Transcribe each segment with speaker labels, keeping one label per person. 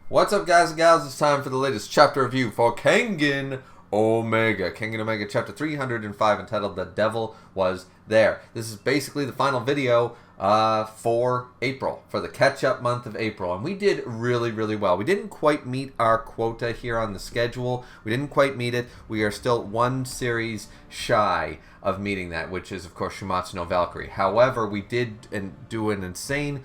Speaker 1: What's up, guys and gals? It's time for the latest chapter review for Kengan Omega. Kengan Omega chapter 305, entitled The Devil Was There. This is basically the final video for April, for the catch-up month of April. And we did really well. We didn't quite meet our quota here on the schedule. We didn't quite meet it. We are still one series shy of meeting that, which is, of course, Shumatsu no Valkyrie. However, we did do an insanely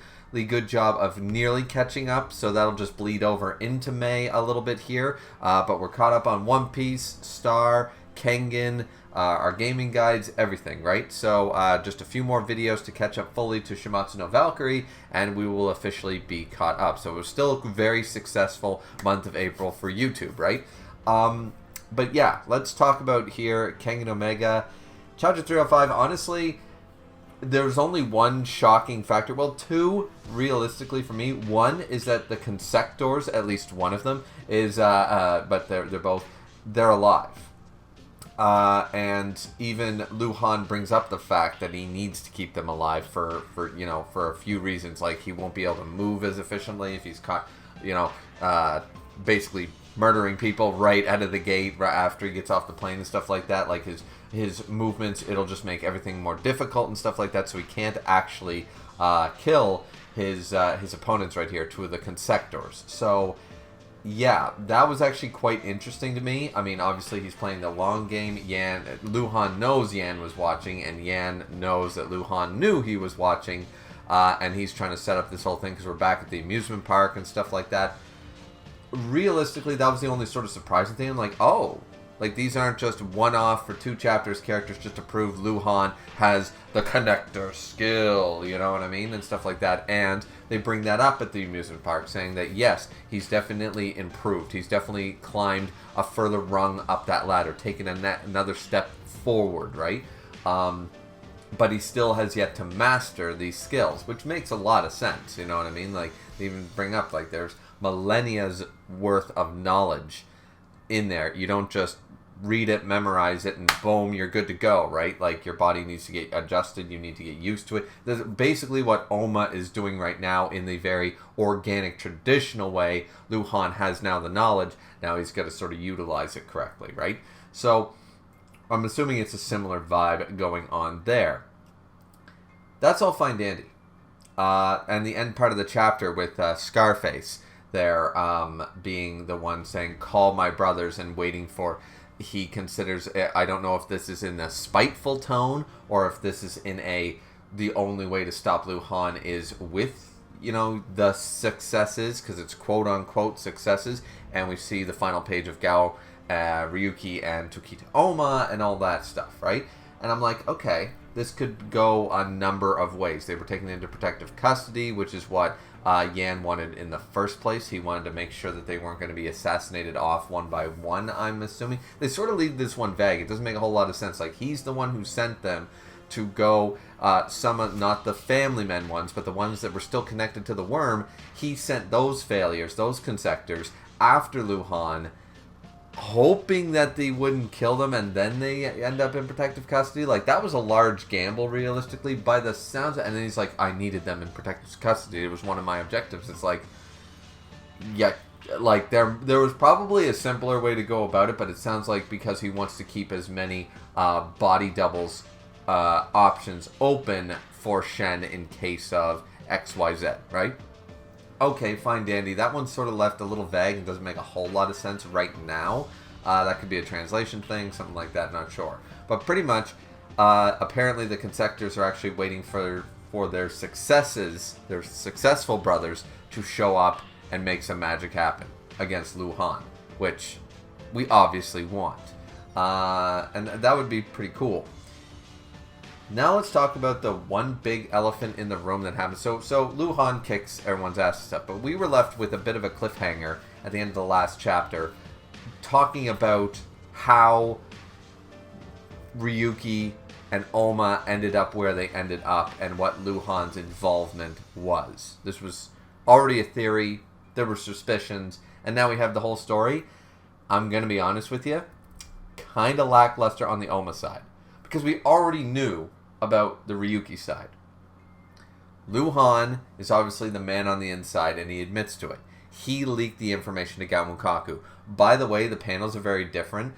Speaker 1: good job of nearly catching up, so that'll just bleed over into May a little bit here. But we're caught up on One Piece, Star, Kengan, our gaming guides, everything, right? So just a few more videos to catch up fully to Shumatsu no Valkyrie, and we will officially be caught up. So it was still a very successful month of April for YouTube, right? But yeah, let's talk about here Kengan Omega. Chapter 305, honestly, there's only one shocking factor. Well, two, realistically, for me. One is that the consectors, at least one of them, is, but they're alive. And even Luhan brings up the fact that he needs to keep them alive for a few reasons. Like, he won't be able to move as efficiently if he's caught, basically murdering people right out of the gate right after he gets off the plane and stuff like that. Like, his movements, it'll just make everything more difficult and stuff like that, so he can't actually kill his opponents right here, two of the consectors. So yeah, that was actually quite interesting to me. I mean, obviously he's playing the long game. Luhan knows Yan was watching, and Yan knows that Luhan knew he was watching, and he's trying to set up this whole thing because we're back at the amusement park and stuff like that. Realistically, that was the only sort of surprising thing. I'm like, oh, like, these aren't just one-off for two chapters characters just to prove Luhan has the connector skill, you know what I mean, and stuff like that. And they bring that up at the amusement park, saying that, yes, he's definitely improved. He's definitely climbed a further rung up that ladder, taken another step forward, right? But he still has yet to master these skills, which makes a lot of sense, you know what I mean? Like, they even bring up, like, there's millennia's worth of knowledge in there. You don't just read it, memorize it, and boom, you're good to go, right? Like, your body needs to get adjusted, you need to get used to it. That's basically what Oma is doing right now in the very organic, traditional way. Luhan has now the knowledge, now he's got to sort of utilize it correctly, right? So, I'm assuming it's a similar vibe going on there. That's all fine dandy. And the end part of the chapter with Scarface there being the one saying, call my brothers, and waiting for, he considers, I don't know if this is in a spiteful tone or if this is in the only way to stop Luhan is with, the successes, because it's quote-unquote successes, and we see the final page of Gao, Ryuki, and Tokita Oma, and all that stuff, right? And I'm like, okay, this could go a number of ways. They were taken into protective custody, which is what Yan wanted in the first place. He wanted to make sure that they weren't going to be assassinated off one by one, I'm assuming. They sort of leave this one vague. It doesn't make a whole lot of sense. Like, he's the one who sent them to go summon, not the family men ones, but the ones that were still connected to the worm. He sent those failures, those consectors, after Luhan, hoping that they wouldn't kill them, and then they end up in protective custody. Like, that was a large gamble, realistically, by the sounds of it. And then he's like, I needed them in protective custody. It was one of my objectives. It's like, yeah, like, there was probably a simpler way to go about it, but it sounds like because he wants to keep as many body doubles options open for Shen in case of XYZ, right? Okay, fine, dandy. That one's sort of left a little vague and doesn't make a whole lot of sense right now. That could be a translation thing, something like that, not sure. But pretty much, apparently the consectors are actually waiting for their successes, their successful brothers, to show up and make some magic happen against Luhan, which we obviously want. And that would be pretty cool. Now let's talk about the one big elephant in the room that happens. So Luhan kicks everyone's asses up, but we were left with a bit of a cliffhanger at the end of the last chapter, talking about how Ryuki and Oma ended up where they ended up and what Luhan's involvement was. This was already a theory, there were suspicions, and now we have the whole story. I'm going to be honest with you, kind of lackluster on the Oma side, because we already knew about the Ryuki side. Luhan is obviously the man on the inside, and he admits to it. he leaked the information to Gamukaku. By the way, the panels are very different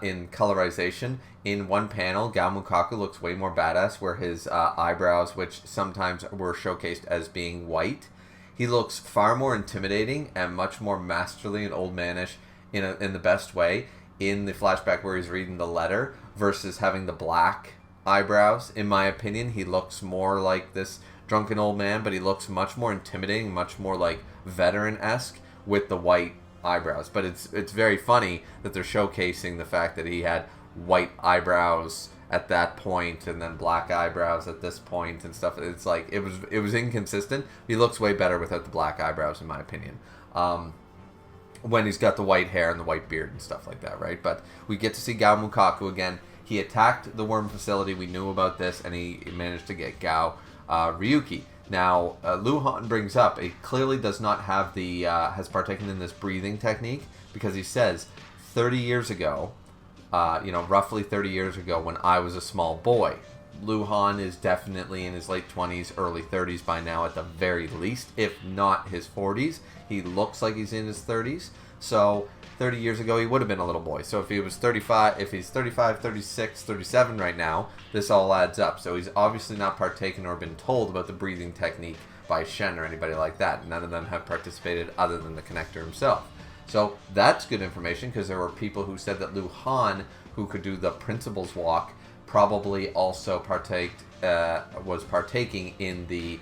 Speaker 1: in colorization. In one panel, Gamukaku looks way more badass, where his eyebrows, which sometimes were showcased as being white, he looks far more intimidating and much more masterly and old manish in the best way in the flashback where he's reading the letter versus having the black eyebrows. In my opinion, he looks more like this drunken old man, but he looks much more intimidating, much more like veteran-esque with the white eyebrows. But it's very funny that they're showcasing the fact that he had white eyebrows at that point and then black eyebrows at this point and stuff. It's like it was inconsistent. He looks way better without the black eyebrows, in my opinion. When he's got the white hair and the white beard and stuff like that, right? But we get to see Gao Mukaku again. He attacked the worm facility. We knew about this, and he managed to get Gao Ryuki. Now, Luhan brings up, he clearly does not have has partaken in this breathing technique, because he says, 30 years ago, roughly 30 years ago when I was a small boy. Luhan is definitely in his late 20s, early 30s by now at the very least, if not his 40s. He looks like he's in his 30s. So 30 years ago, he would have been a little boy. So if he was 35, if he's 35, 36, 37 right now, this all adds up. So he's obviously not partaken or been told about the breathing technique by Shen or anybody like that. None of them have participated other than the connector himself. So that's good information, because there were people who said that Luhan, who could do the principal's walk, probably also was partaking in the,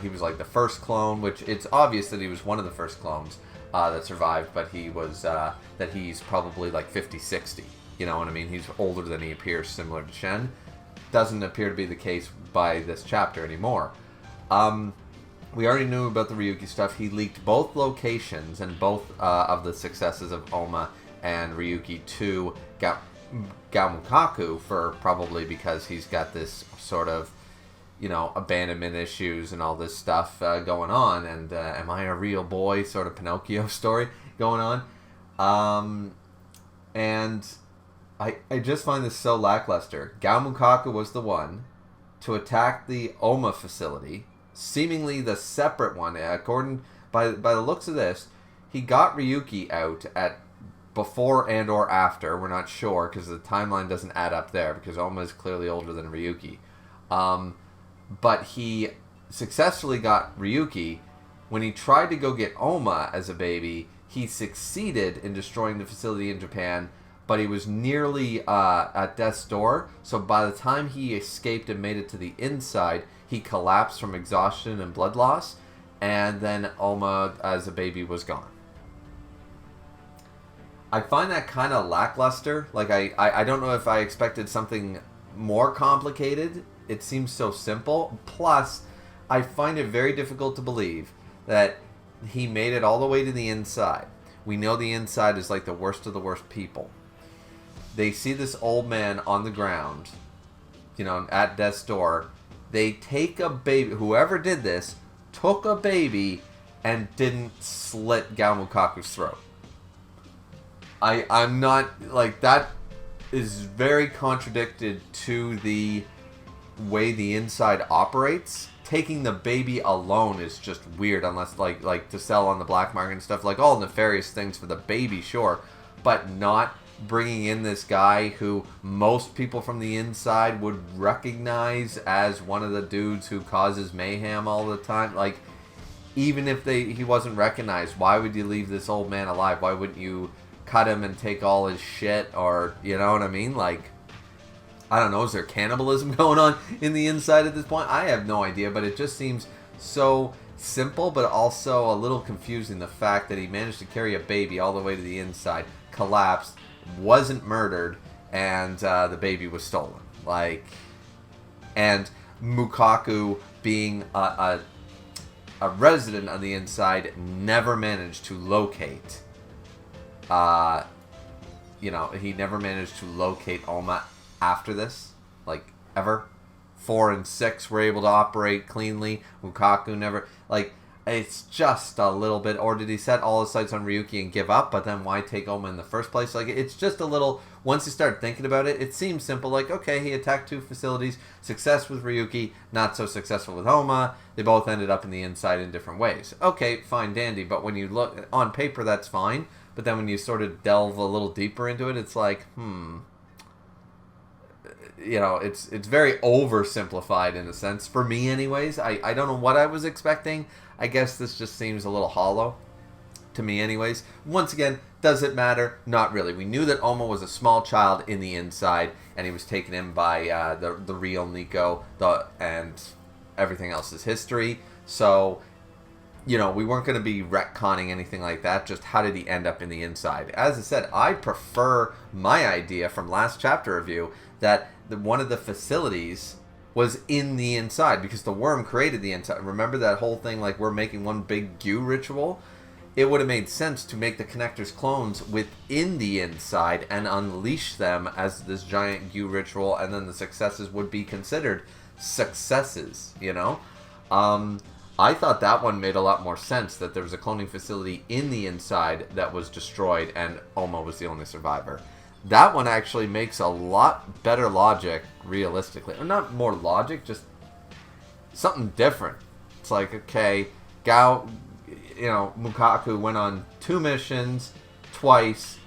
Speaker 1: he was like the first clone, which it's obvious that he was one of the first clones that survived, but he was, that he's probably like 50, 60. You know what I mean? He's older than he appears, similar to Shen. Doesn't appear to be the case by this chapter anymore. We already knew about the Ryuki stuff. He leaked both locations and both of the successes of Oma and Ryuki to Gamukaku, for probably because he's got this sort of, abandonment issues and all this stuff going on, and am I a real boy sort of Pinocchio story going on. And I just find this so lackluster. Gamukaku was the one to attack the Oma facility, seemingly the separate one. According by the looks of this, he got Ryuki out at before and or after. We're not sure because the timeline doesn't add up there, because Oma is clearly older than Ryuki. But he successfully got Ryuki. When he tried to go get Oma as a baby, he succeeded in destroying the facility in Japan, but he was nearly at death's door. So by the time he escaped and made it to the inside, he collapsed from exhaustion and blood loss, and then Oma as a baby was gone. I find that kind of lackluster. Like, I don't know if I expected something more complicated. It seems so simple. Plus, I find it very difficult to believe that he made it all the way to the inside. We know the inside is like the worst of the worst people. They see this old man on the ground, at death's door. They take a baby. Whoever did this took a baby and didn't slit Gamukaku's throat. I'm not, like, that is very contradicted to the way the inside operates. Taking the baby alone is just weird, unless like to sell on the black market and stuff, like all nefarious things for the baby, sure, but not bringing in this guy who most people from the inside would recognize as one of the dudes who causes mayhem all the time. Like, even if he wasn't recognized, why would you leave this old man alive? Why wouldn't you cut him and take all his shit? Or, you know what I mean? Like, I don't know, is there cannibalism going on in the inside at this point? I have no idea, but it just seems so simple, but also a little confusing. The fact that he managed to carry a baby all the way to the inside, collapsed, wasn't murdered, and the baby was stolen. Like, and Mukaku, being a resident on the inside, never managed to locate. He never managed to locate Oma after this, like, ever. 4 and 6 were able to operate cleanly. Mukaku never, like, It's just a little bit, or did he set all his sights on Ryuki and give up, but then why take Oma in the first place? Like, it's just a little, once you start thinking about it, it seems simple, like, okay, he attacked 2 facilities, success with Ryuki, not so successful with Oma, they both ended up in the inside in different ways. Okay, fine, dandy, but when you look, on paper, that's fine, but then when you sort of delve a little deeper into it, it's like, you know, it's very oversimplified in a sense, for me anyways. I don't know what I was expecting. I guess this just seems a little hollow to me anyways. Once again, does it matter? Not really. We knew that Oma was a small child in the inside, and he was taken in by the real Nico, and everything else is history. So, you know, we weren't going to be retconning anything like that. Just how did he end up in the inside? As I said, I prefer my idea from last chapter review that one of the facilities was in the inside, because the worm created the inside. Remember that whole thing, like, we're making one big goo ritual? It would have made sense to make the connector's clones within the inside and unleash them as this giant goo ritual, and then the successes would be considered successes, you know? I thought that one made a lot more sense, that there was a cloning facility in the inside that was destroyed and Oma was the only survivor. That one actually makes a lot better logic, realistically. Or not more logic, just something different. It's like, okay, Mukaku went on 2 missions, twice,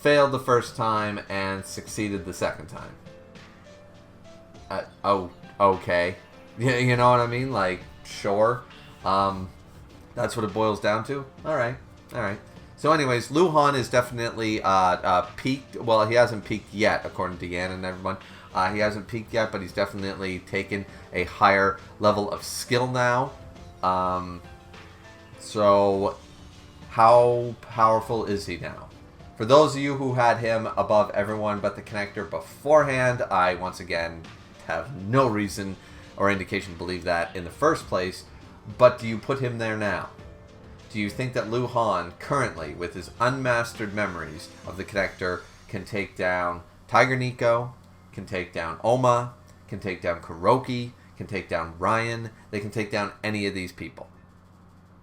Speaker 1: failed the first time, and succeeded the second time. Okay. You know what I mean? Like, sure. That's what it boils down to? Alright. So anyways, Luhan is definitely peaked. Well, he hasn't peaked yet, according to Yan and everyone. He hasn't peaked yet, but he's definitely taken a higher level of skill now. So, how powerful is he now? For those of you who had him above everyone but the connector beforehand, I, once again, have no reason or indication to believe that in the first place. But do you put him there now? Do you think that Luhan, currently, with his unmastered memories of the connector, can take down Tiger Nico, can take down Oma, can take down Kuroki, can take down Ryan? They can take down any of these people.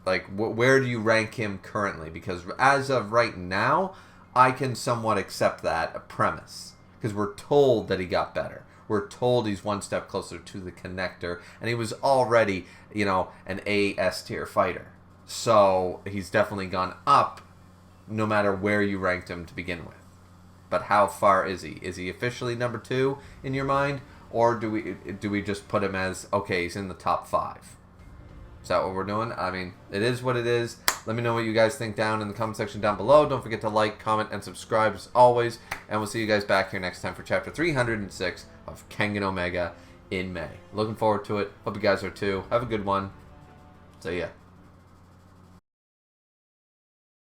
Speaker 1: Like, where do you rank him currently? Because as of right now, I can somewhat accept that premise. Because we're told that he got better. We're told he's one step closer to the connector. And he was already, you know, an A S tier fighter. So he's definitely gone up no matter where you ranked him to begin with. But how far is he? Is he officially number 2 in your mind? Or do we just put him as, okay, he's in the top 5? Is that what we're doing? I mean, it is what it is. Let me know what you guys think down in the comment section down below. Don't forget to like, comment, and subscribe as always. And we'll see you guys back here next time for chapter 306 of Kengan Omega in May. Looking forward to it. Hope you guys are too. Have a good one. See ya.